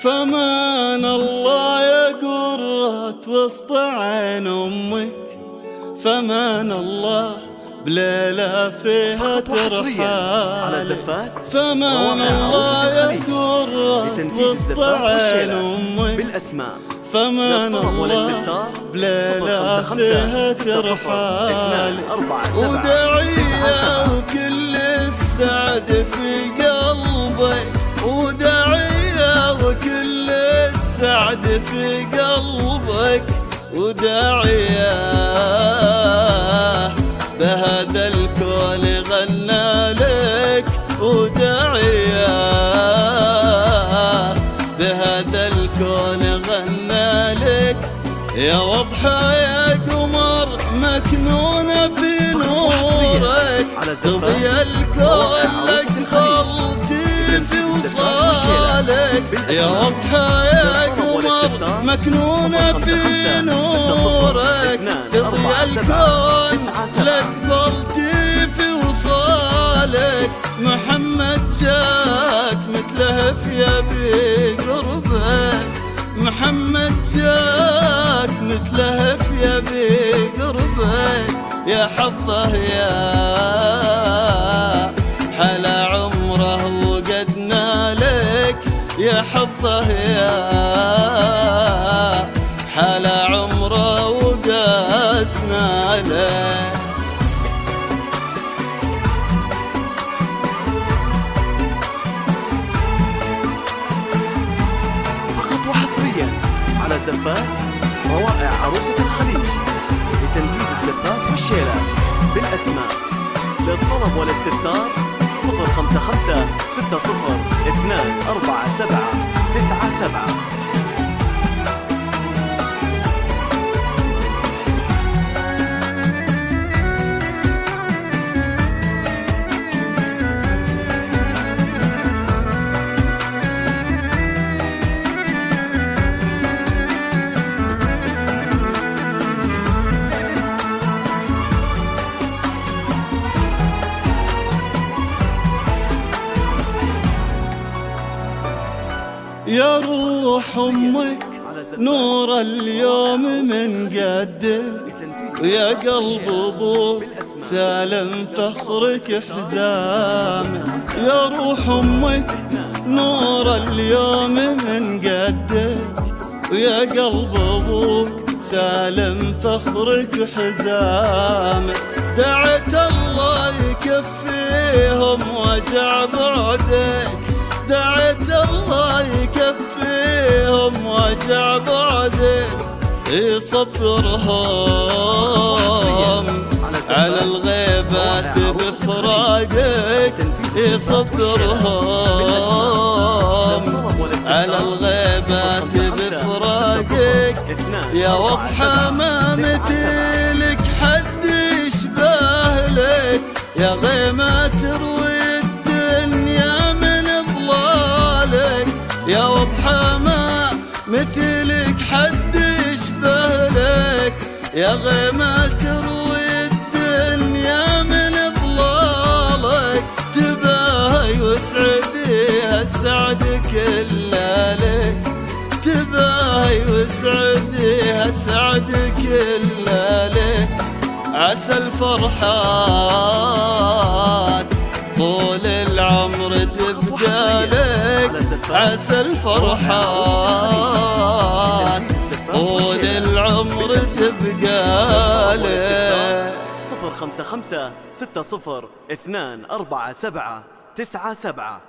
فمان الله يا قرة وسط عين أمك، فمان الله بليلة فيها ترحال. فمان الله يا قرة وسط عين أمك، بالأسماء فمان الله بليلة فيها ترحال. وداعية وكل السعد في قلبك، وداعية وكل السعد في قلبك، وداعية بهذا الكون غنى لك، وداعية بهذا الكون غنى لك. يا وضحى يا قمر مكنونة في نورك، تضيا الكون لك خلتي في وصالك. يا وضحى يا قمر مكنونة في نورك، تضيا الكون لك خلتي في وصالك. محمد جاك متلهف يا بقربك، محمد جاك متلهف يا بقربك. يا حظه يا حلا عمره وقد نالك، يا حظه يا حلا عمره وقد نالك. فقط وحصريا على زفات روائع عروسة الخليج لتنفيذ الزفات والشيلات بالأسماء. للطلب والاستفسار 055 60 247 97. يا روح أمك نور اليوم من قدك، ويا قلب أبوك سالم فخرك حزامك. يا روح أمك نور اليوم من قدك، ويا قلب أبوك سالم فخرك حزامك. دعت الله يكفيهم وجع بعدك، دعت الله يكفيهم وجع بعدك. يصبرهم على الغيبات بفراقك، يصبرهم على الغيبات بفراقك. يا وضحى ما مثلك حد يشبه لك، يا غيمة تروي الدنيا من ضلالك. يا وضحى ما مثلك حد يشبه لك، يا غيمة تروي الدنيا من ضلالك. تباهي وسعديها السعد كله لك، تباهي وسعديها السعد كله لك. عسى الفرحات طول العمر تبقى لك، عسى الفرحات طول العمر تبقى لك. 055 60 247 97.